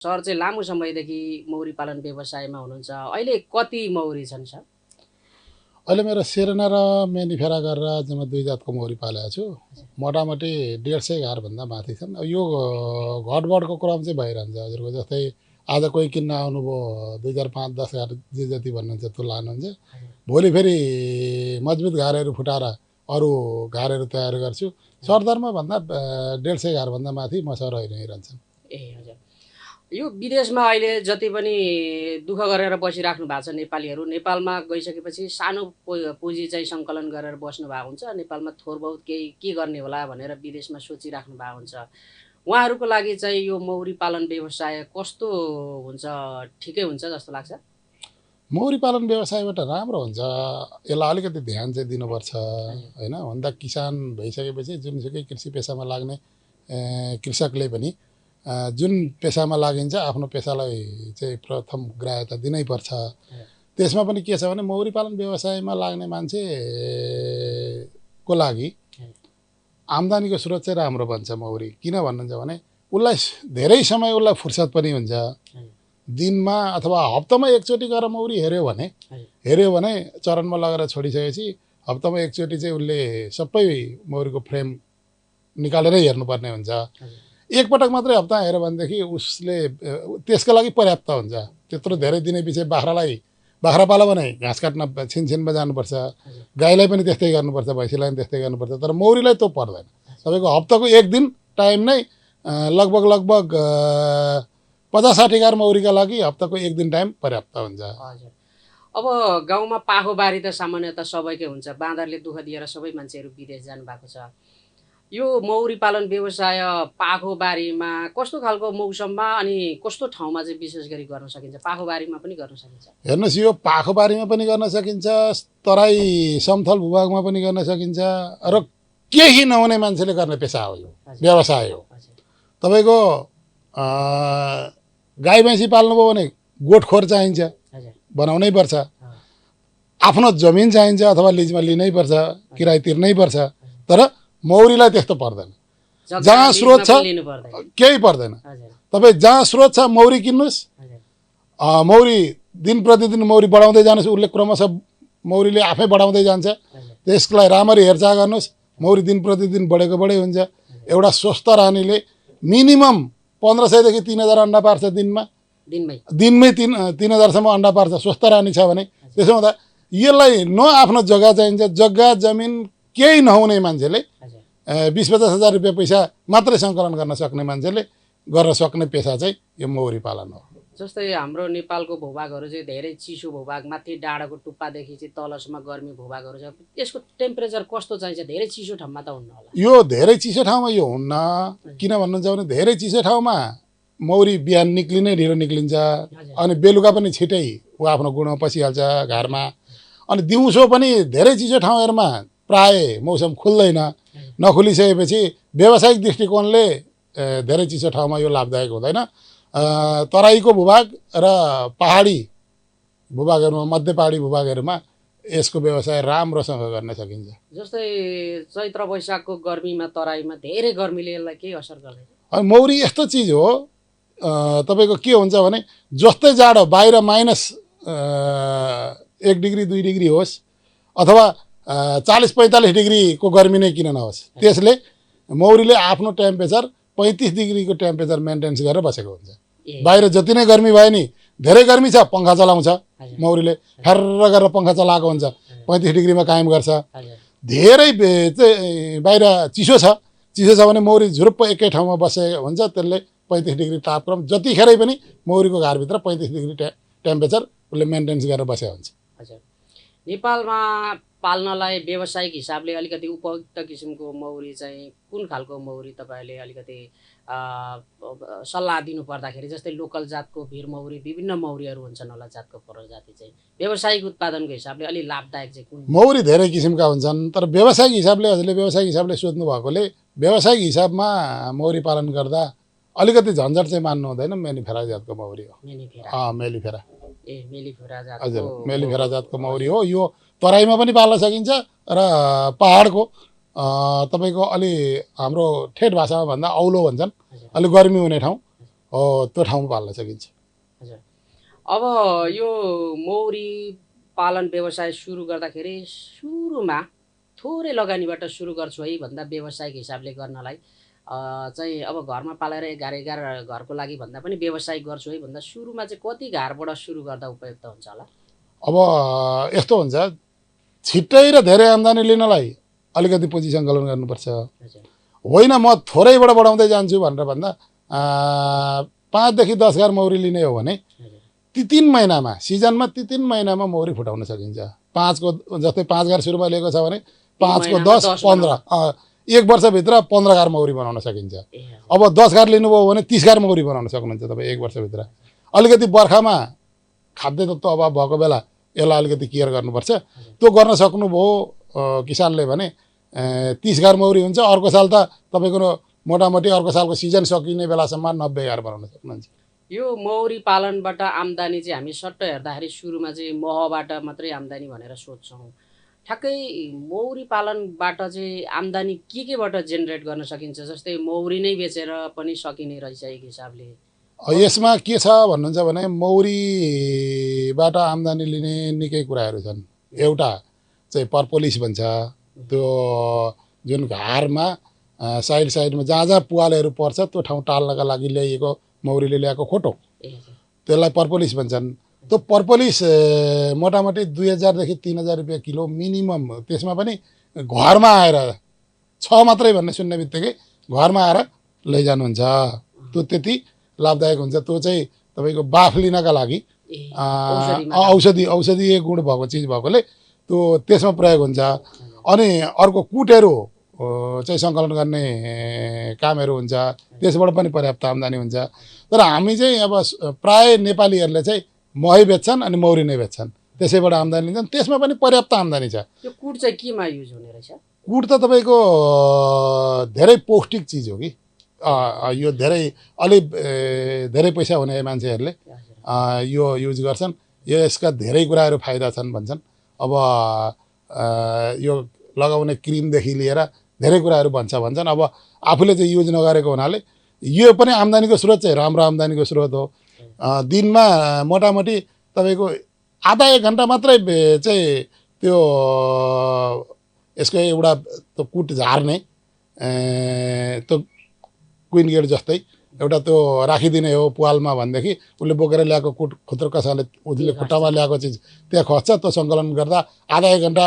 Sir चाहिँ लामो समयदेखि मौरी पालन व्यवसायमा हुनुहुन्छ। अहिले कति मौरी छन् सर? अहिले मेरो सिरेना र मेनिफेरा गरेर जम्मा 2 जातको मौरी पालेको छु। मोटामोटी 150 घरभन्दा माथि छन्। यो घटबढको क्रम चाहिँ भइरहन्छ हजुरको। जस्तै आज कोही किन्न आउनुभयो 2 4 5 10 घर जे जति भन्नुहुन्छ त्यो लानुहुन्छ। भोलि फेरि मजबुत घरहरू फुटाएर अरू घरहरू तयार गर्छु। सरदरमा भन्दा 150 घरभन्दा माथि मसँग रहिरहन्छन्। ए हजुर, यो विदेशमा अहिले जति पनि दुःख गरेर बसिराख्नु भएको छ नेपालीहरू, नेपालमा गइसकेपछि सानो पुँजी चाहिँ सङ्कलन गरेर बस्नु भएको हुन्छ। नेपालमा थोर बहुत केही के गर्ने होला भनेर विदेशमा सोचिराख्नु भएको हुन्छ। उहाँहरूको लागि चाहिँ यो मौरी पालन व्यवसाय कस्तो हुन्छ? ठिकै हुन्छ जस्तो लाग्छ? मौरी पालन व्यवसायबाट राम्रो हुन्छ। यसलाई अलिकति ध्यान चाहिँ दिनुपर्छ होइन। हुन त किसान भइसकेपछि जुनसुकै कृषि पेसामा लाग्ने कृषकले पनि जुन पेसामा लागिन्छ आफ्नो पेसालाई चाहिँ प्रथम ग्राह्यता दिनैपर्छ। त्यसमा पनि के छ भने मौरी पालन व्यवसायमा लाग्ने मान्छेको लागि आम्दानीको स्रोत चाहिँ राम्रो बन्छ मौरी। किन भन्नुहुन्छ भने उसलाई धेरै समय उसलाई फुर्सद पनि हुन्छ। दिनमा अथवा हप्तामा एकचोटि गएर मौरी हेऱ्यो भने चरणमा लगेर छोडिसकेपछि हप्तामा एकचोटि चाहिँ उसले सबै मौरीको फ्रेम निकालेरै हेर्नुपर्ने हुन्छ। एकपटक मात्रै हप्ता हेऱ्यो भनेदेखि उसले त्यसको लागि पर्याप्त हुन्छ। त्यत्रो धेरै दिने पछि बाख्रा पाल्यो भने घाँस काट्न छिनछिनमा जानुपर्छ। गाईलाई पनि त्यस्तै गर्नुपर्छ, भैँसीलाई पनि त्यस्तै गर्नुपर्छ। तर मौरीलाई त्यो पर्दैन। तपाईँको हप्ताको 1 दिन टाइम नै लगभग 50-60 घर मौरीका लागि हप्ताको 1 दिन टाइम पर्याप्त हुन्छ। हजुर, अब गाउँमा पाखोबारी त सामान्यतः सबैकै हुन्छ। बाँदरले दुःख दिएर सबै मान्छेहरू विदेश जानुभएको छ। यो मौरी पालन व्यवसाय पाखोबारीमा कस्तो खालको मौसममा अनि कस्तो ठाउँमा चाहिँ विशेष गरी गर्न सकिन्छ? पाखोबारीमा पनि गर्न सकिन्छ? हेर्नुहोस्, यो पाखोबारीमा पनि गर्न सकिन्छ, तराई समथल भूभागमा पनि गर्न सकिन्छ र केही नहुने मान्छेले गर्ने पेसा हो, यो व्यवसाय हो। तपाईँको गाई भैँसी पाल्नुभयो भने गोठखोर चाहिन्छ, बनाउनै पर्छ। आफ्नो जमिन चाहिन्छ अथवा लिजमा लिनै पर्छ, किराय तिर्नै पर्छ। तर मौरीलाई त्यस्तो पर्दैन। जहाँ स्रोत छ केही पर्दैन। तपाईँ जहाँ स्रोत छ मौरी किन्नुहोस्। मौरी दिन प्रतिदिन मौरी बढाउँदै जानुहोस्। उसले क्रमशः मौरीले आफै बढाउँदै जान्छ। त्यसलाई राम्ररी हेरचाह गर्नुहोस्। मौरी दिन प्रतिदिन बढेको बढै हुन्छ। एउटा स्वस्थ रानीले मिनिमम 1500 देखि 3000 अन्डा पार्छ दिनमै 3000सम्म अन्डा पार्छ स्वस्थ रानी छ भने। त्यसो हुँदा यसलाई न आफ्नो जग्गा चाहिन्छ, जग्गा जमिन केही नहुने मान्छेले 20-50 हजार रुपियाँ पैसा मात्रै सङ्कलन गर्न सक्ने मान्छेले गर्न सक्ने पेसा चाहिँ यो मौरी पालन हो। जस्तै हाम्रो नेपालको भूभागहरू चाहिँ धेरै चिसो भूभाग, माथि डाँडाको टुप्पादेखि चाहिँ तलसम्म गर्मी भूभागहरू छ। यसको टेम्परेचर कस्तो चाहिन्छ? धेरै चिसो ठाउँमा त हुन्न होला? यो धेरै चिसो ठाउँमा यो हुन्न। किन भन्नुहुन्छ भने धेरै चिसो ठाउँमा मौरी बिहान निक्लिनै ढिलो निक्लिन्छ अनि बेलुका पनि छिटै ऊ आफ्नो गुणमा पसिहाल्छ घरमा। अनि दिउँसो पनि धेरै चिसो ठाउँहरूमा प्राय मौसम खुल्दैन। नखुलिसकेपछि व्यावसायिक दृष्टिकोणले धेरै चिसो ठाउँमा यो लाभदायक हुँदैन। तराईको भूभाग र पहाडी भूभागहरूमा, मध्य पहाडी भूभागहरूमा यसको व्यवसाय राम्रोसँग गर्न सकिन्छ। जस्तै चैत्र वैशाखको गर्मीमा तराईमा धेरै गर्मीले यसलाई केही असर गर्दैन? मौरी यस्तो चिज हो, तपाईँको के हुन्छ भने जस्तै जाडो बाहिर -1 डिग्री 2 डिग्री होस् अथवा 40-45 डिग्रीको गर्मी नै किन नहोस्, त्यसले मौरीले आफ्नो टेम्परेचर 35 डिग्रीको टेम्परेचर मेन्टेन्स गरेर बसेको हुन्छ। बाहिर जति नै गर्मी भयो नि, धेरै गर्मी छ पङ्खा चलाउँछ मौरीले, फर्र गरेर पङ्खा चलाएको हुन्छ, 35 डिग्रीमा कायम गर्छ। धेरै बाहिर चिसो छ भने मौरी झुरुप्प एकै ठाउँमा बसेको हुन्छ। त्यसले 35 डिग्री तापक्रम जतिखेरै पनि मौरीको घरभित्र 35 डिग्री टेम्परेचर उसले मेन्टेन्स गरेर बसेको हुन्छ। हजुर, नेपालमा पाल्नलाई व्यावसायिक हिसाबले अलिकति उपयुक्त किसिमको मौरी चाहिँ कुन खालको मौरी तपाईँले अलिकति सल्लाह दिनु पर्दाखेरि? जस्तै लोकल जातको भिर मौरी, विभिन्न मौरीहरू हुन्छन् होला जातको प्रजाति चाहिँ व्यावसायिक उत्पादनको हिसाबले अलि लाभदायक चाहिँ कुन? मौरी धेरै किसिमका हुन्छन्, तर व्यावसायिक हिसाबले हजुरले व्यावसायिक हिसाबले सोध्नु भएकोले व्यावसायिक हिसाबमा मौरी पालन गर्दा अलिकति झन्झट चाहिँ मान्नु हुँदैन। मेलिफेरा जातको मौरी हो। मेलिफेरा हजुर, मेलिफेरा जातको मौरी हो। यो तराईमा पनि पाल्न सकिन्छ र पहाडको तपाईँको अलि हाम्रो ठेट भाषामा भन्दा औलो भन्छन्, अलि गर्मी हुने ठाउँ हो त्यो ठाउँमा पाल्न सकिन्छ। हजुर। अब यो मौरी पालन व्यवसाय सुरु गर्दाखेरि सुरुमा थोरै लगानीबाट सुरु गर्छु है भन्दा व्यावसायिक हिसाबले गर्नलाई चाहिँ अब घरमा पालेर 11 घरको लागि भन्दा पनि व्यवसायिक गर्छु है भन्दा सुरुमा चाहिँ कति घरबाट सुरु गर्दा उपयुक्त हुन्छ होला? अब यस्तो हुन्छ, छिट्टै र धेरै आम्दानी लिनलाई अलिकति पुँजी सङ्कलन गर्नुपर्छ। हजुर। होइन म थोरैबाट बढाउँदै जान्छु भनेर भन्दा 5 देखि 10 घर मौरी लिने हो भने ती 3 महिनामा सिजनमा ती 3 महिनामा मौरी फुटाउन सकिन्छ। 5 को जस्तै 5 घर सुरुमा लिएको छ भने 5 को 10 15 1 वर्षभित्र 15 घर मौरी बनाउन सकिन्छ। अब 10 घर लिनुभयो भने 30 घर मौरी बनाउन सक्नुहुन्छ तपाईँ 1 वर्षभित्र। अलिकति बर्खामा खाद्य तत्त्व अभाव भएको बेला यसलाई अलिकति केयर गर्नुपर्छ। त्यो गर्न सक्नुभयो किसानले भने 30 घर मौरी हुन्छ। अर्को साल त तपाईँको मोटामोटी अर्को सालको सिजन सकिने बेलासम्म 90 घर बनाउन सक्नुहुन्छ। यो मौरी पालनबाट आम्दानी चाहिँ हामी सट्ट हेर्दाखेरि सुरुमा चाहिँ महबाट मात्रै आम्दानी भनेर सोध्छौँ। ठ्याक्कै मौरी पालनबाट चाहिँ आम्दानी केबाट जेनेरेट गर्न सकिन्छ? जस्तै मौरी नै बेचेर पनि सकिने रहेछ एक हिसाबले। यसमा के छ भन्नुहुन्छ भने मौरीबाट आम्दानी लिने निकै कुराहरू छन्। एउटा चाहिँ पर्पोलिस भन्छ, त्यो जुन घारमा साइडमा जहाँ जहाँ पुवालहरू पर्छ त्यो ठाउँ टाल्नका लागि ल्याइएको मौरीले ल्याएको खोटो, त्यसलाई पर्पोलिस भन्छन्। त्यो पर्पोलिस मोटामोटी 2000 देखि 3000 रुपियाँ किलो मिनिमम। त्यसमा पनि घरमा आएर 6 मात्रै भन्ने सुन्ने बित्तिकै घरमा आएर लैजानुहुन्छ। त्यो त्यति लाभदायक हुन्छ। त्यो चाहिँ तपाईँको बाफ लिनका लागि औषधीय गुण भएको चिज भएकोले त्यो त्यसमा प्रयोग हुन्छ। अनि अर्को कुटेरो चाहिँ सङ्कलन गर्ने कामहरू हुन्छ, त्यसबाट पनि पर्याप्त आम्दानी हुन्छ। तर हामी चाहिँ अब प्राय नेपालीहरूले चाहिँ मही बेच्छन् अनि मौरी नै बेच्छन्, त्यसैबाट आम्दानी लिन्छन्। त्यसमा पनि पर्याप्त आम्दानी छ। यो कुट चाहिँ केमा युज हुने रहेछ? कुट त तपाईँको धेरै पौष्टिक चिज हो कि यो धेरै पैसा हुने मान्छेहरूले यो युज गर्छन्। यसका धेरै कुराहरू फाइदा छन् भन्छन्। अब यो लगाउने क्रिमदेखि लिएर धेरै कुराहरू भन्छन्। अब आफूले चाहिँ युज नगरेको हुनाले यो पनि आम्दानीको स्रोत चाहिँ राम्रो आम्दानीको स्रोत हो। दिनमा मोटामोटी तपाईँको आधा 1 घन्टा मात्रै चाहिँ त्यो यसको एउटा त्यो कुट झार्ने त्यो क्विन गेट जस्तै एउटा त्यो राखिदिने हो पुवालमा भनेदेखि उसले बोकेर ल्याएको कुट खुत्र कसाले उसले खुट्टामा ल्याएको चिज त्यहाँ खस्छ। त्यो सङ्कलन गर्दा आधा 1 घन्टा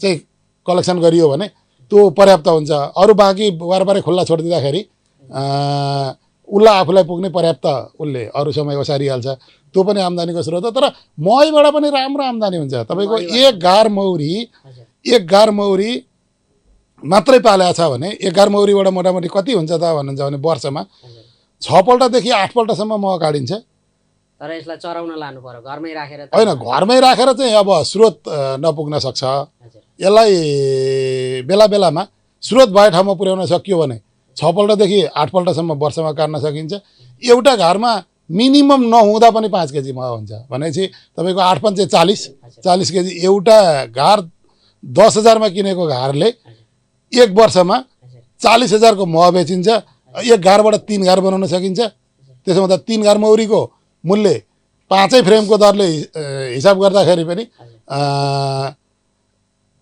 चाहिँ कलेक्सन गरियो भने त्यो पर्याप्त हुन्छ। अरू बाँकी बारबारै खुल्ला छोडिदिँदाखेरि उसलाई आफूलाई पुग्ने पर्याप्त उसले अरू समय ओसारिहाल्छ। त्यो पनि आम्दानीको स्रोत हो। तर महीबाट पनि राम्रो आम्दानी हुन्छ। तपाईँको 1 गार मौरी मात्रै पालेको छ भने 1 गार मौरीबाट मोटामोटी कति हुन्छ त भन्नुहुन्छ भने वर्षमा 6 पल्टदेखि 8 पल्टसम्म मह काटिन्छ। तर यसलाई चराउन लानु पर्यो, घरमै राखेर होइन, घरमै राखेर चाहिँ अब स्रोत नपुग्न सक्छ। यसलाई बेला बेलामा स्रोत भए ठाउँमा पुर्याउन सकियो भने 6 पल्टदेखि 8 पल्टसम्म वर्षमा काट्न सकिन्छ। एउटा घरमा मिनिमम नहुँदा पनि 5 केजी मह हुन्छ भनेपछि तपाईँको 8 पंचे 40 केजी। एउटा घार 10,000 मा किनेको घारले 1 वर्षमा 40,000 को मह बेचिन्छ। 1 घारबाट 3 घार बनाउन सकिन्छ। त्यसो हुँदा 3 घार मौरीको मूल्य 5 फ्रेमको दरले हिसाब गर्दाखेरि पनि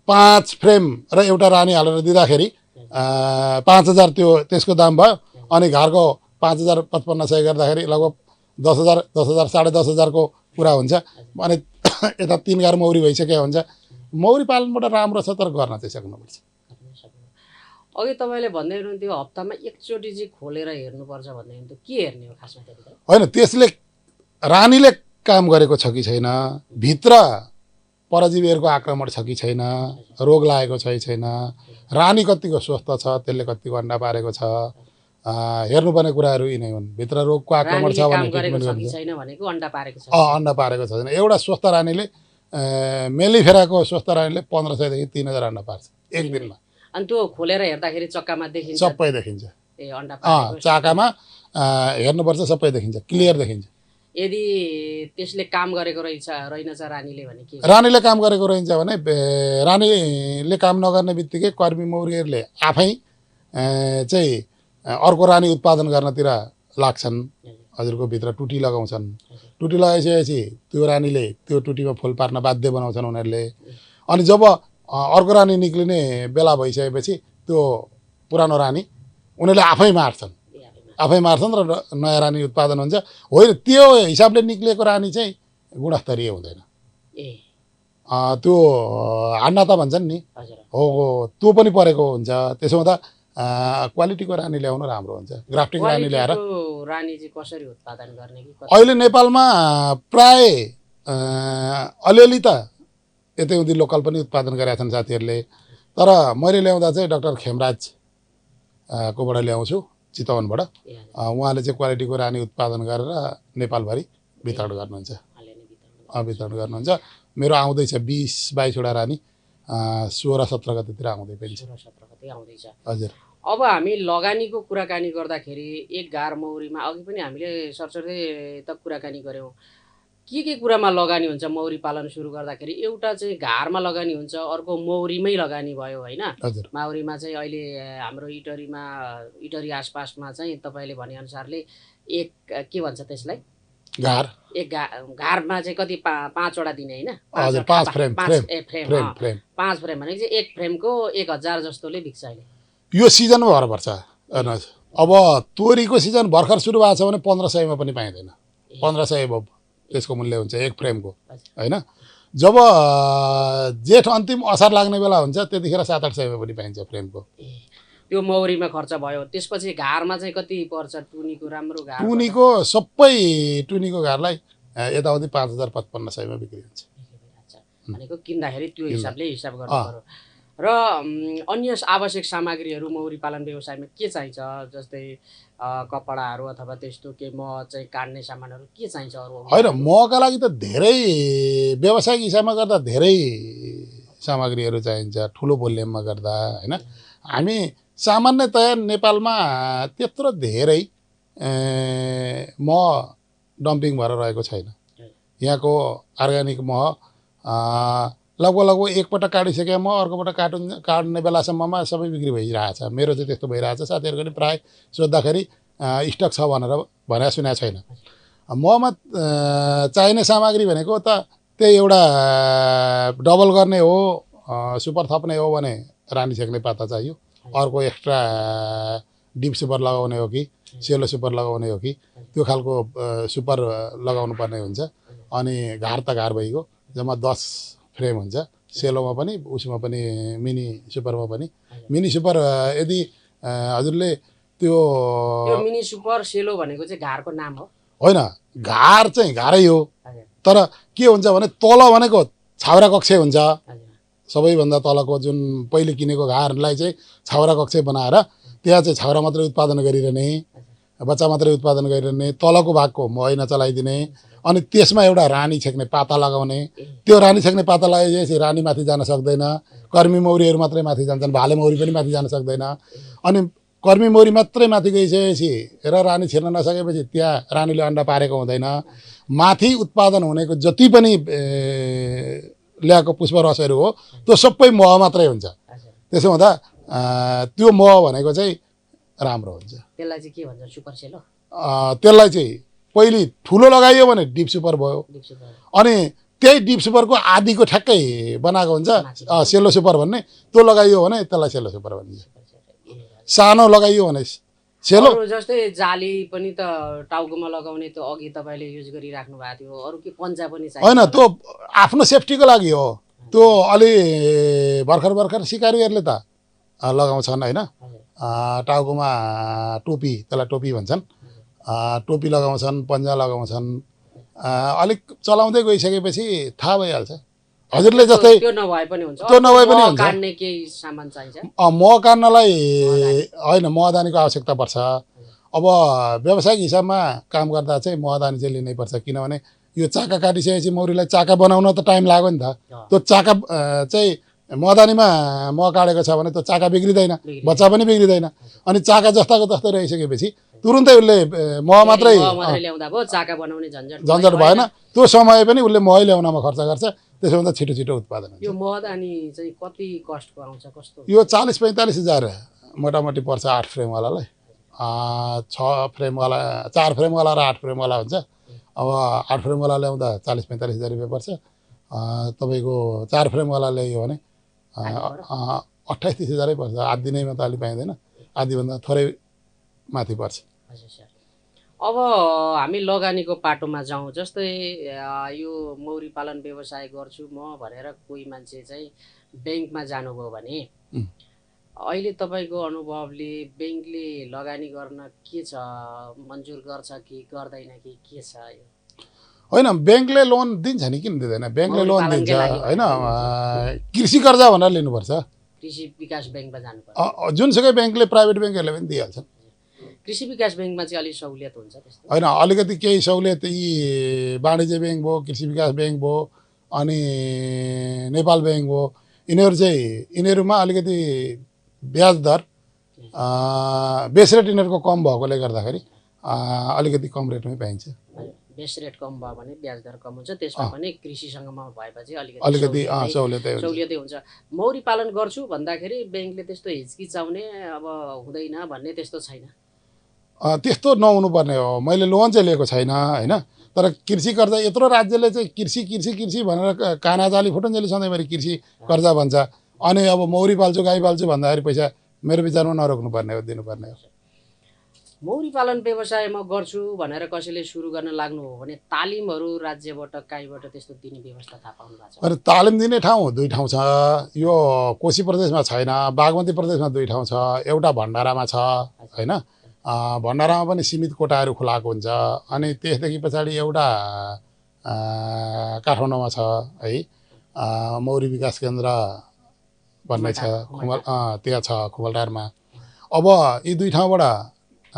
5 फ्रेम र एउटा रानी हालेर दिँदाखेरि 5,000 त्यसको दाम भयो। अनि घरको 5,000-5,500 गर्दाखेरि लगभग 10,000 साढे 10,000 को कुरा हुन्छ। अनि यता 3 घार मौरी भइसकेको हुन्छ। मौरी पालनबाट राम्रो छ, तर गर्न चाहिँ सक्नुपर्छ। अघि तपाईँले भन्दै हुनुहुन्थ्यो हप्तामा एकचोटि चाहिँ खोलेर हेर्नुपर्छ भन्दै हुनुहुन्थ्यो। के हेर्ने हो खासमा त्यतिखेर? होइन, त्यसले रानीले काम गरेको छ कि छैन, भित्र परजीवीहरूको आक्रमण छ कि छैन, रोग लागेको छ कि छैन, रानी कतिको स्वस्थ छ, त्यसले कतिको अन्डा पारेको छ, हेर्नुपर्ने कुराहरू यिनै हुन्। भित्र रोगको आक्रमण छ भने ट्रिटमेन्ट गर्नु छैन भनेको अन्डा पारेको छ। अन्डा पारेको छ छैन। एउटा स्वस्थ रानीले मेलिफेराको स्वस्थ रानीले 1500 देखि 3000 अन्डा पार्छ 1 दिनमा। अनि त्यो खोलेर हेर्दाखेरि चक्कामा देखिन्छ, सबै देखिन्छ। अन्डा पारेको चाकामा हेर्नुपर्छ, सबै देखिन्छ, क्लियर देखिन्छ। यदि त्यसले काम गरेको रहेनछ रानीले भने के? रानीले काम गरेको रहन्छ भने रानीले काम नगर्ने बित्तिकै कर्मी मौरीहरूले आफै चाहिँ अर्को रानी उत्पादन गर्नतिर लाग्छन् हजुरको भित्र टुटी लगाउँछन् टुटी लगाइसकेपछि त्यो रानीले त्यो टुटीमा फुल पार्न बाध्य बनाउँछन् उनीहरूले अनि जब अर्को रानी निक्लिने बेला भइसकेपछि त्यो पुरानो रानी उनीहरूले आफै मार्छन् र नयाँ रानी उत्पादन हुन्छ होइन त्यो हिसाबले निक्लिएको रानी चाहिँ गुणस्तरीय हुँदैन त्यो हान्नाता भन्छन् नि हो त्यो पनि परेको हुन्छ त्यसो हुँदा क्वालिटीको रानी ल्याउनु राम्रो हुन्छ ग्राफ्टिङ रानी ल्याएर रानी चाहिँ कसरी उत्पादन गर्ने कि अहिले नेपालमा प्राय अलिअलि त यतैउति लोकल पनि उत्पादन गरेका छन् साथीहरूले तर मैले ल्याउँदा चाहिँ डाक्टर खेमराज कोबाट ल्याउँछु चितवनबाट उहाँले चाहिँ क्वालिटीको रानी उत्पादन गरेर नेपालभरि वितरण गर्नुहुन्छ मेरो आउँदैछ 20-22वटा रानी 16-17 गतितिर आउँदै पनि छ हजुर अब हामी लगानीको कुराकानी गर्दाखेरि एक घार मौरीमा अघि पनि हामीले सरसर्दै त कुराकानी गऱ्यौँ के कुरामा लगानी हुन्छ मौरी पालन सुरु गर्दाखेरि एउटा चाहिँ घारमा लगानी हुन्छ अर्को मौरीमै लगानी भयो होइन मौरीमा चाहिँ अहिले हाम्रो इटरी आसपासमा चाहिँ तपाईँले भनेअनुसारले एक के भन्छ त्यसलाई एक घारमा चाहिँ कति 5वटा दिने होइन 5 फ्रेम भनेको चाहिँ एक फ्रेमको 1000 जस्तोले बिक्छ अहिले यो सिजन भएर पर्छ हेर्नुहोस् अब तोरीको सिजन भर्खर सुरु भएको छ भने 1500 मा पनि पाइँदैन 1500 अब त्यसको मूल्य हुन्छ एक फ्रेमको होइन जब जेठ अन्तिम असार लाग्ने बेला हुन्छ त्यतिखेर 700-800 मा पनि पाइन्छ फ्रेमको त्यो मौरीमा खर्च भयो त्यसपछि घारमा चाहिँ कति पर्छ टुनीको राम्रो घार टुनीको सबै टुनीको घारलाई यताउति 5000-5500 मा बिक्री हुन्छ भनेको किन्दाखेरि त्यो हिसाब गर्नु पर्यो र अन्य आवश्यक सामग्रीहरू मौरी पालन व्यवसायमा के चाहिन्छ जस्तै कपडाहरू अथवा त्यस्तो के मह चाहिँ काट्ने सामानहरू के चाहिन्छ अरू होइन महका लागि त धेरै व्यवसायिक हिसाबमा गर्दा धेरै सामग्रीहरू चाहिन्छ ठुलो भोल्युममा गर्दा होइन हामी सामान्यतया नेपालमा त्यत्रो धेरै मह डम्पिङ भएर रहेको छैन यहाँको अर्ग्यानिक मह लगभग एकपटक काटिसके म अर्कोपटक काट्ने बेलासम्ममा सबै बिक्री भइरहेछ मेरो चाहिँ त्यस्तो भइरहेछ साथीहरूको पनि प्राय सोद्धाखेरि स्टक छ भनेर सुनेको छैन ममा चाहिने सामग्री भनेको त त्यही एउटा डबल गर्ने हो सुपर थप्ने हो भने रानी छेक्ने पाता चाहियो अर्को एक्स्ट्रा डिप सुपर लगाउने हो कि सेलो सुपर लगाउने हो कि त्यो खालको सुपर लगाउनु पर्ने हुन्छ अनि घार त घार भइगयो जम्मा 10 फ्रेम हुन्छ सेलोमा पनि उसमा पनि मिनी सुपरमा पनि मिनी सुपर यदि हजुरले त्यो मिनी सुपर सेलो भनेको चाहिँ घारको नाम हो होइन घार चाहिँ घारै हो तर के हुन्छ भने तल भनेको छाउरा कक्ष हुन्छ सबैभन्दा तलको जुन पहिले किनेको घारलाई चाहिँ छाउरा कक्ष बनाएर त्यहाँ चाहिँ छाउरा मात्रै उत्पादन गरिरहने बच्चा मात्रै उत्पादन गरिरहने तलको भागको मही नचलाइदिने अनि त्यसमा एउटा रानी छेक्ने पाता लगाउने त्यो रानी छेक्ने पाता लगाएपछि रानी माथि जान सक्दैन कर्मी मौरीहरू मात्रै माथि जान्छन् भाले मौरी पनि माथि जान सक्दैन अनि कर्मी मौरी मात्रै माथि गइसकेपछि र रानी छिर्न नसकेपछि त्यहाँ रानीले अन्डा पारेको हुँदैन माथि उत्पादन हुनेको जति पनि ल्याएको पुष्परसहरू हो त्यो सबै मह मात्रै हुन्छ त्यसो हुँदा त्यो मह भनेको चाहिँ राम्रो हुन्छ त्यसलाई चाहिँ के भन्छ सुपर सेलो त्यसलाई चाहिँ पहिले ठुलो लगाइयो भने डिप सुपर भयो अनि त्यही डिप सुपरको आधीको ठ्याक्कै बनाएको हुन्छ सेलो सुपर भन्ने त्यो लगाइयो भने त्यसलाई सेलो सुपर भनिन्छ सानो लगाइयो भने सेलो जस्तै जाली पनि त टाउकोमा लगाउने त्यो अघि तपाईँले युज गरिराख्नु भएको थियो अरू के पन्जा पनि चाहिन्छ होइन त्यो आफ्नो सेफ्टीको लागि हो त्यो अलि भर्खर सिकारीहरूले त लगाउँछन् होइन टाउकोमा टोपी त्यसलाई टोपी भन्छन् टोपी लगाउँछन् पन्जा लगाउँछन् अलिक चलाउँदै गइसकेपछि थाहा भइहाल्छ हजुरले जस्तै त्यो नभए पनि हुन्छ काट्ने केही सामान चाहिन्छ मह काट्नलाई होइन महदानीको आवश्यकता पर्छ अब व्यावसायिक हिसाबमा काम गर्दा चाहिँ महदानी चाहिँ लिनै पर्छ किनभने यो चाका काटिसकेपछि मौरीलाई चाका बनाउन त टाइम लाग्यो नि त त्यो चाका चाहिँ महदानीमा मह काटेको छ भने त्यो चाका बिग्रिँदैन बच्चा पनि बिग्रिँदैन अनि चाका जस्ताको जस्तै रहिसकेपछि तुरुन्तै उसले मह मात्रै झन्झट भएन त्यो समय पनि उसले मह ल्याउनमा खर्च गर्छ त्यसो भन्दा छिटो उत्पादन हुन्छ यो महदानी चाहिँ कति कस्टको आउँछ कस्तो यो 40-45 हजार मोटामोटी पर्छ 8 फ्रेमवालालाई 6 फ्रेमवाला 4 फ्रेमवाला र 8 फ्रेमवाला हुन्छ। अब 8 फ्रेमवाला ल्याउँदा 40-45 हजार रुपियाँ पर्छ। तपाईँको 4 फ्रेमवाला ल्यायो भने 28-30 हजारै पर्छ। आधी दिनैमा त अलि पाइँदैन, आधीभन्दा थोरै माथि पर्छ। अब हामी लगानीको पाटोमा जाउँ। जस्तै यो मौरी पालन व्यवसाय गर्छु म भनेर कोही मान्छे चाहिँ ब्याङ्कमा जानुभयो भने अहिले तपाईँको अनुभवले ब्याङ्कले लगानी गर्न के छ, मन्जुर गर्छ कि गर्दैन कि के छ? होइन, ब्याङ्कले लोन दिन्छ नि, किन दिँदैन? ब्याङ्कले लोन दिन्छ होइन। कृषि कर्जा भनेर लिनुपर्छ, कृषि विकास ब्याङ्कमा जानुपर्छ। जुनसुकै ब्याङ्कले, प्राइभेट ब्याङ्कहरूले पनि दिइहाल्छन्। कृषि विकास ब्याङ्कमा चाहिँ अलिक सहुलियत हुन्छ त्यस्तो? होइन, अलिकति केही सहुलियत यी वाणिज्य ब्याङ्क भयो, कृषि विकास ब्याङ्क भयो, अनि नेपाल ब्याङ्क भयो, यिनीहरूमा अलिकति ब्याज दर बेस रेट यिनीहरूको कम भएकोले गर्दाखेरि अलिकति कम रेटमै पाइन्छ। बेस रेट कम भयो भने ब्याज दर कम हुन्छ, त्यसमा पनि कृषिसँगमा भएपछि अलिकति सहुलियतै हुन्छ। मौरी पालन गर्छु भन्दाखेरि ब्याङ्कले त्यस्तो हिचकिचाउने अब हुँदैन भन्ने त्यस्तो छैन? त्यस्तो नहुनुपर्ने हो। मैले लोन चाहिँ लिएको छैन होइन, तर कृषि कर्जा यत्रो राज्यले चाहिँ कृषि कृषि कृषि भनेर कानाजाली फुटुन्जेली सधैँभरि कृषि कर्जा भन्छ। अनि अब मौरी पाल्छु, गाई पाल्छु भन्दाखेरि पैसा मेरो विचारमा नरोक्नुपर्ने हो, दिनुपर्ने हो। मौरी पालन व्यवसाय म गर्छु भनेर कसैले सुरु गर्न लाग्नु हो भने तालिमहरू राज्यबाट काहीँबाट त्यस्तो दिने व्यवस्था थाहा पाउनु भएको छ? अरे, तालिम दिने ठाउँ 2 ठाउँ छ। यो कोशी प्रदेशमा छैन, बागमती प्रदेशमा 2 ठाउँ छ। एउटा भण्डारामा छ होइन, भण्डारामा पनि सीमित कोटाहरू खुलाएको हुन्छ। अनि त्यसदेखि पछाडि एउटा काठमाडौँमा छ है, मौरी विकास केन्द्र भन्ने छ, त्यहाँ छ खुमलटारमा। अब यी 2 ठाउँबाट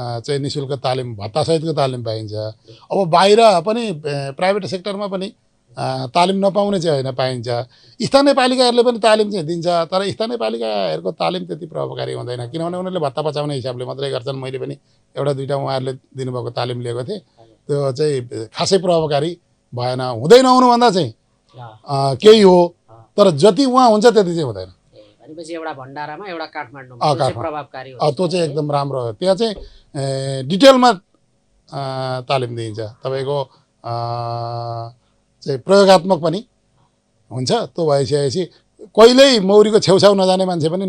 चाहिँ निःशुल्क तालिम, भत्तासहितको तालिम पाइन्छ। अब बाहिर पनि प्राइभेट सेक्टरमा पनि तालिम नपाउने चाहिँ होइन, पाइन्छ। स्थानीय पालिकाहरूले पनि तालिम चाहिँ दिन्छ, तर स्थानीय पालिकाहरूको तालिम त्यति प्रभावकारी हुँदैन, किनभने उनीहरूले भत्ता बचाउने हिसाबले मात्रै गर्छन्। मैले पनि एउटा 2टा उहाँहरूले दिनुभएको तालिम लिएको थिएँ, त्यो चाहिँ खासै प्रभावकारी भएन। हुँदै नहुनुभन्दा चाहिँ केही हो, तर जति उहाँ हुन्छ त्यति चाहिँ हुँदैन। भनेपछि एउटा भण्डारामा एउटा काठमाडौँमा प्रभावकारी हो, त्यो चाहिँ एकदम राम्रो हो। त्यहाँ चाहिँ डिटेलमा तालिम दिइन्छ, तपाईँको चाहिँ प्रयोगात्मक पनि हुन्छ। त्यो भइसकेपछि कहिल्यै मौरीको छेउछाउ नजाने मान्छे पनि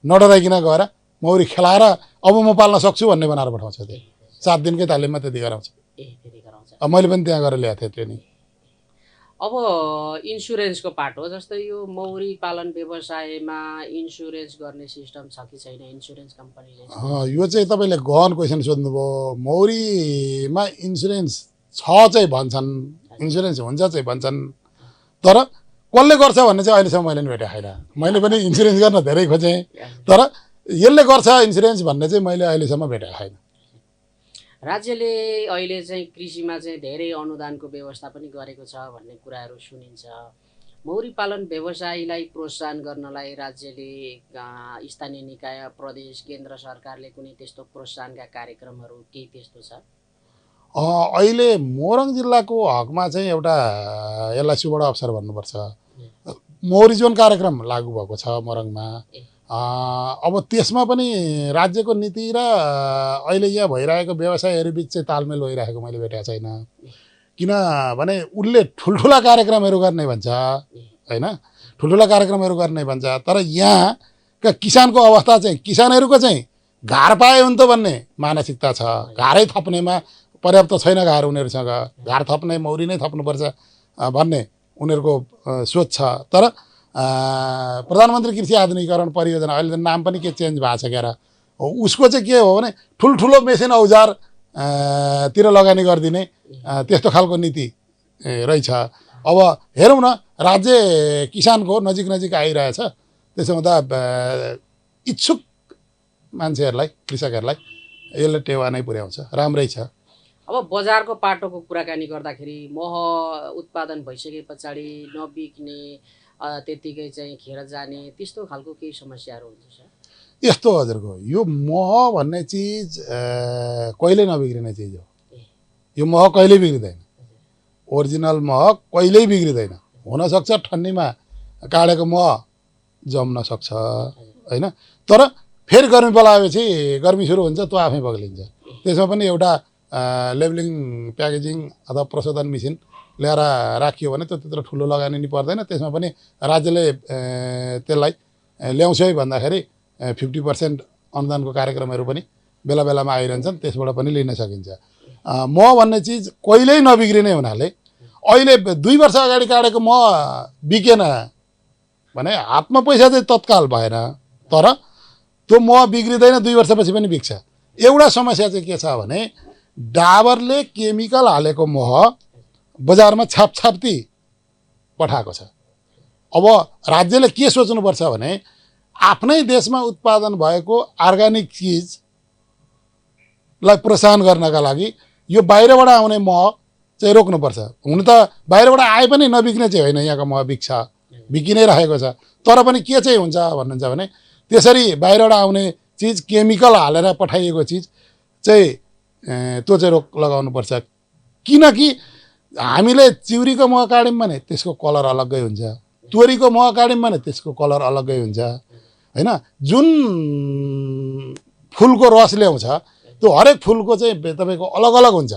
नडराइकन गएर मौरी खेलाएर अब म पाल्न सक्छु भन्ने बनाएर पठाउँछ। त्यो 7 दिनकै तालिममा त्यति गराउँछ। मैले पनि त्यहाँ गएर ल्याएको थिएँ ट्रेनिङ। अब इन्सुरेन्सको पाटो, जस्तै यो मौरी पालन व्यवसायमा इन्सुरेन्स गर्ने सिस्टम छ कि छैन इन्सुरेन्स कम्पनीले? यो चाहिँ तपाईँले गहन क्वेसन सोध्नुभयो। मौरीमा इन्सुरेन्स छ चाहिँ भन्छन्, इन्सुरेन्स हुन्छ चाहिँ भन्छन्, तर कसले गर्छ भन्ने चाहिँ अहिलेसम्म मैले पनि भेटेको छैन। मैले पनि इन्सुरेन्स गर्न धेरै खोजेँ, तर यसले गर्छ इन्सुरेन्स भन्ने चाहिँ मैले अहिलेसम्म भेटेको छैन। राज्यले अहिले चाहिँ कृषिमा चाहिँ धेरै अनुदानको व्यवस्था पनि गरेको छ भन्ने कुराहरू सुनिन्छ। मौरी पालन व्यवसायलाई प्रोत्साहन गर्नलाई राज्यले, स्थानीय निकाय, प्रदेश, केन्द्र सरकारले कुनै त्यस्तो प्रोत्साहनका कार्यक्रमहरू केही त्यस्तो छ? अहिले मोरङ जिल्लाको हकमा चाहिँ एउटा यसलाई सुवर्ण अवसर भन्नुपर्छ, मौरी जोन कार्यक्रम लागू भएको छ मोरङमा। अब त्यसमा पनि राज्यको नीति र अहिले यहाँ भइरहेको व्यवसायहरू बिच चाहिँ तालमेल भइरहेको मैले भेटेको छैन। किनभने उसले ठुल्ठुला कार्यक्रमहरू गर्ने भन्छ होइन, ठुल्ठुला कार्यक्रमहरू गर्ने भन्छ, तर यहाँका किसानको अवस्था चाहिँ, किसानहरूको चाहिँ घार पाए हुन्छ भन्ने मानसिकता छ। घारै थप्नेमा पर्याप्त छैन घार उनीहरूसँग, घार थप्ने मौरी नै थप्नुपर्छ भन्ने उनीहरूको सोच छ। तर प्रधानमन्त्री कृषि आधुनिकीकरण परियोजना, अहिले त नाम पनि के चेन्ज भएको छ क्यार, उसको चाहिँ के हो भने ठुल्ठुलो मेसिन औजार तिर लगानी गरिदिने त्यस्तो खालको नीति रहेछ। अब हेरौँ न, राज्य किसानको नजिक नजिक आइरहेछ, त्यसो हुँदा इच्छुक मान्छेहरूलाई, कृषकहरूलाई यसले टेवा नै पुर्याउँछ, राम्रै छ। अब बजारको पाटोको कुराकानी गर्दाखेरि मह उत्पादन भइसके पछाडि नबिक्ने, त्यतिकै चाहिँ खेर जाने, त्यस्तो खालको केही समस्याहरू हुन्छ? यस्तो हजुरको, यो मह भन्ने चिज कहिल्यै नबिग्रिने चिज हो। यो मह कहिल्यै बिग्रिँदैन, ओरिजिनल मह कहिल्यै बिग्रिँदैन। हुनसक्छ ठन्डीमा काडेको मह जम्न सक्छ होइन, तर फेरि गर्मी पलाएपछि गर्मी सुरु हुन्छ, त्यो आफै बग्लिन्छ। त्यसमा पनि एउटा लेबलिङ प्याकेजिङ अथवा प्रशोधन मेसिन ल्याएर राखियो भने त त्यत्रो ठुलो लगानी नि पर्दैन। त्यसमा पनि राज्यले त्यसलाई ल्याउँछ है भन्दाखेरि 50% अनुदानको कार्यक्रमहरू पनि बेला बेलामा आइरहन्छन्, त्यसबाट पनि लिन सकिन्छ। म भन्ने चिज कहिल्यै नबिग्रिने हुनाले अहिले 2 वर्ष अगाडि काटेको म बिकेन भने हातमा पैसा चाहिँ तत्काल भएन, तर त्यो मह बिग्रिँदैन, 2 वर्षपछि पनि बिग्छ। एउटा समस्या चाहिँ के छ भने डाबरले केमिकल हालेको मह बजारमा छापछाप्ती पठाएको छ। अब राज्यले के सोच्नुपर्छ भने आफ्नै देशमा उत्पादन भएको अर्ग्यानिक चिजलाई प्रोत्साहन गर्नका लागि यो बाहिरबाट आउने मह चाहिँ रोक्नुपर्छ। हुन त बाहिरबाट आए पनि नबिक्ने चाहिँ होइन, यहाँको मह बिक्छ, बिकि नै रहेको छ। तर पनि के चाहिँ हुन्छ भन्नुहुन्छ भने त्यसरी बाहिरबाट आउने चिज केमिकल हालेर पठाइएको चिज चाहिँ त्यो चाहिँ रोक लगाउनुपर्छ। किनकि हामीले चिउरीको मह काट्यौँ भने त्यसको कलर अलग्गै हुन्छ, तोरीको मह काट्यौँ भने त्यसको कलर अलग्गै हुन्छ हैन। जुन फुलको रस ल्याउँछ त्यो हरेक फुलको चाहिँ तपाईँको अलग अलग हुन्छ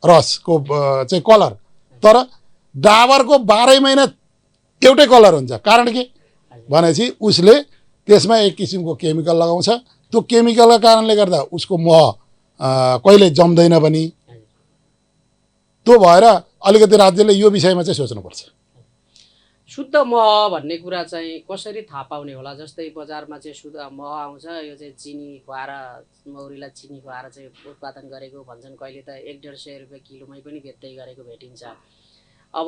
रसको चाहिँ कलर, तर डाबरको 12 महिना एउटै कलर हुन्छ। कारण के भनेपछि उसले त्यसमा एक किसिमको केमिकल लगाउँछ, त्यो केमिकलको कारणले गर्दा उसको मह कहिले जम्दैन पनि। त्यो भएर अलिकति राज्यले यो विषयमा चाहिँ सोच्नुपर्छ। शुद्ध मह भन्ने कुरा चाहिँ कसरी थाहा पाउने होला? जस्तै बजारमा चाहिँ शुद्ध मह आउँछ, यो चाहिँ चिनी खुवाएर, मौरीलाई चिनी खुवाएर चाहिँ उत्पादन गरेको भन्छन्। कहिले त 150 रुपियाँ किलोमै पनि बेच्दै गरेको भेटिन्छ। अब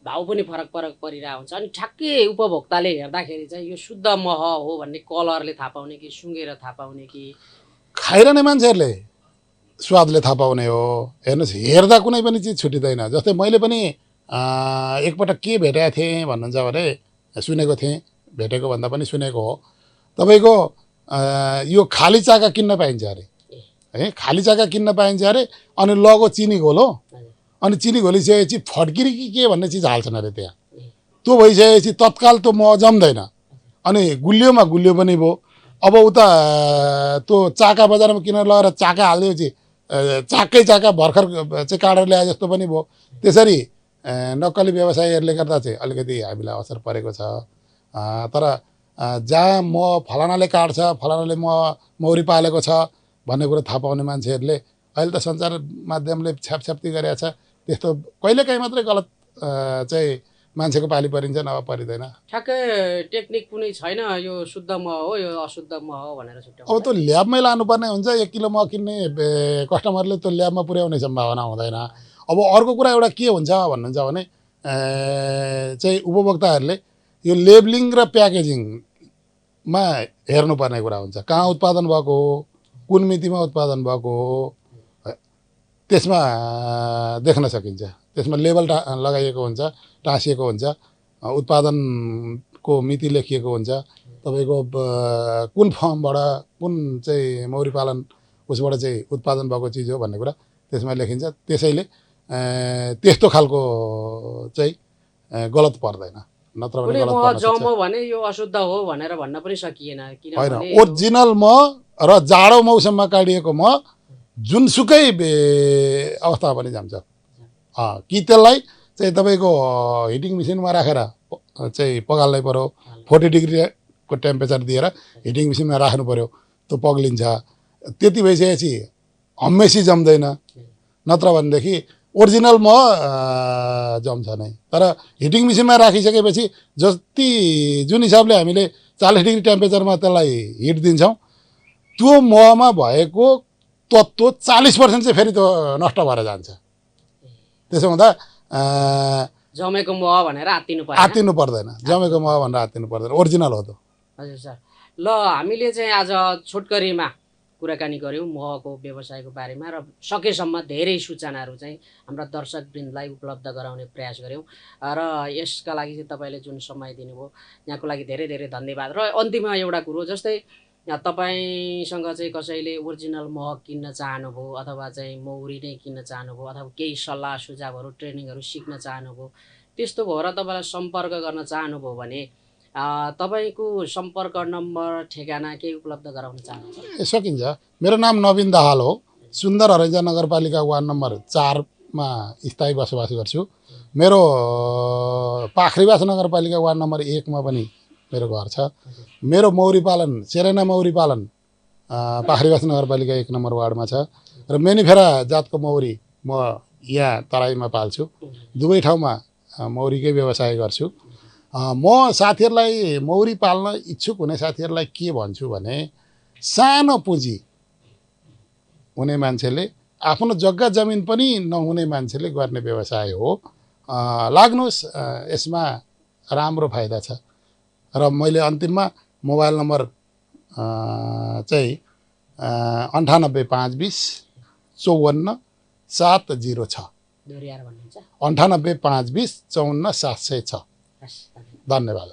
भाउ पनि फरक परिरहेको हुन्छ। अनि ठ्याक्कै उपभोक्ताले हेर्दाखेरि चाहिँ यो शुद्ध मह हो भन्ने कलरले थाहा पाउने कि सुँगेर थाहा पाउने कि खाइरहने मान्छेहरूले स्वादले थाहा पाउने हो? हेर्नुहोस्, हेर्दा कुनै पनि चिज छुटिँदैन। जस्तै मैले पनि एकपटक के भेटेको थिएँ भन्नुहुन्छ भने सुनेको थिएँ, भेटेको भन्दा पनि सुनेको हो। तपाईँको यो खाली चाका किन्न पाइन्छ अरे है, खाली चाका किन्न पाइन्छ अरे। अनि लगो चिनी घोलो, अनि चिनी घोलिसकेपछि फड्किरी कि के भन्ने चिज हाल्छन् अरे त्यहाँ। त्यो भइसकेपछि तत्काल त्यो मह जम्दैन, अनि गुलियोमा गुलियो पनि भयो। अब उता त्यो चाका बजारमा किनेर लगेर चाका हालिदिएपछि चाकै चाका भर्खर चाहिँ काटेर ल्याए जस्तो पनि भयो। त्यसरी नक्कली व्यवसायीहरूले गर्दा चाहिँ अलिकति हामीलाई असर परेको छ। तर जहाँ म फलानाले काट्छ, फलानाले मौरी पालेको छ भन्ने कुरो थाहा पाउने मान्छेहरूले अहिले त सञ्चार माध्यमले छ्यापछ्याप्ती गरेको छ। त्यस्तो कहिलेकाहीँ मात्रै गलत चाहिँ मान्छेको पाली परिन्छ, नभए परिँदैन। ठ्याक्कै टेक्निक कुनै छैन यो शुद्ध मह हो यो अशुद्ध मह हो भनेर छुट्याउनु? अब त्यो ल्याबमै लानुपर्ने हुन्छ। 1 किलो मह किन्ने कस्टमरले त्यो ल्याबमा पुर्याउने सम्भावना हुँदैन। अब अर्को कुरा एउटा के हुन्छ भन्नुहुन्छ भने चाहिँ उपभोक्ताहरूले यो लेबलिङ र प्याकेजिङमा हेर्नुपर्ने कुरा हुन्छ। कहाँ उत्पादन भएको हो, कुन मितिमा उत्पादन भएको हो, त्यसमा देख्न सकिन्छ। त्यसमा लेबल लगाइएको हुन्छ, टाँसिएको हुन्छ, उत्पादनको मिति लेखिएको हुन्छ, तपाईँको कुन फर्मबाट, कुन चाहिँ मौरी पालन उसबाट चाहिँ उत्पादन भएको चिज हो भन्ने कुरा त्यसमा लेखिन्छ। त्यसैले त्यस्तो खालको चाहिँ गलत पर्दैन, नत्र भने गलत पर्छ। जमो भने यो अशुद्ध हो भनेर भन्न पनि सकिएन, किनभने ओरिजिनल मह र जाडो मौसममा काटिएको मह जुनसुकै अवस्थामा पनि जान्छ। कि त्यसलाई चाहिँ तपाईँको हिटिङ मेसिनमा राखेर चाहिँ पगाल्नै पर्यो, 40 डिग्रीको टेम्परेचर दिएर हिटिङ मेसिनमा राख्नु पर्यो, त्यो पग्लिन्छ। त्यति भइसकेपछि हमेसी जम्दैन, नत्र भनेदेखि ओरिजिनल मह जम्छ नै। तर हिटिङ मेसिनमा राखिसकेपछि जुन हिसाबले हामीले 40 डिग्री टेम्परेचरमा त्यसलाई हिट दिन्छौँ, त्यो महमा भएको तत्त्व 40% चाहिँ फेरि त्यो नष्ट भएर जान्छ। त्यसो हुँदा जमेको मह भनेर आत्तिनु पर्दैन, जमेको मह भनेर आत्तिनु पर्दैन, ओरिजिनल हो त। हजुर सर। ल हामीले चाहिँ आज छोटकरीमा कुराकानी गऱ्यौँ महको व्यवसायको बारेमा र सकेसम्म धेरै सूचनाहरू चाहिँ हाम्रा दर्शकवृन्दलाई उपलब्ध गराउने प्रयास गऱ्यौँ र यसका लागि चाहिँ तपाईँले जुन समय दिनुभयो यहाँको लागि धेरै धेरै धन्यवाद। र अन्तिममा एउटा कुरो, जस्तै तपाईँसँग चाहिँ कसैले ओरिजिनल मह किन्न चाहनुभयो अथवा चाहिँ मौरी नै किन्न चाहनुभयो अथवा केही सल्लाह सुझावहरू ट्रेनिङहरू सिक्न चाहनुभयो, त्यस्तो भएर तपाईँलाई सम्पर्क गर्न चाहनुभयो भने तपाईँको सम्पर्क नम्बर ठेगाना केही उपलब्ध गराउन चाहनुहुन्छ? सकिन्छ। मेरो नाम नवीन दाहाल हो। सुन्दर हरैजा नगरपालिका वार्ड नम्बर 4 स्थायी बसोबास गर्छु। मेरो पाखरीबास नगरपालिका वार्ड नम्बर 1 पनि मेरो घर छ। मेरो मौरी पालन सेरेना मौरी पालन पाखरीबास नगरपालिका 1 नम्बर वार्डमा छ र मेनिफेरा जातको मौरी म यहाँ तराईमा पाल्छु। दुवै ठाउँमा मौरीकै व्यवसाय गर्छु। म साथीहरूलाई मौरी पाल्न इच्छुक हुने साथीहरूलाई के भन्छु भने सानो पुँजी हुने मान्छेले आफ्नो जग्गा जमिन पनि नहुने मान्छेले गर्ने व्यवसाय हो। लाग्नुहोस्, यसमा राम्रो फाइदा छ। र मैले अन्तिममा मोबाइल नम्बर चाहिँ 98 520 54 706 दोहोऱ्याएर भन्नुहुन्छ? 98 520 54 706। धन्यवाद।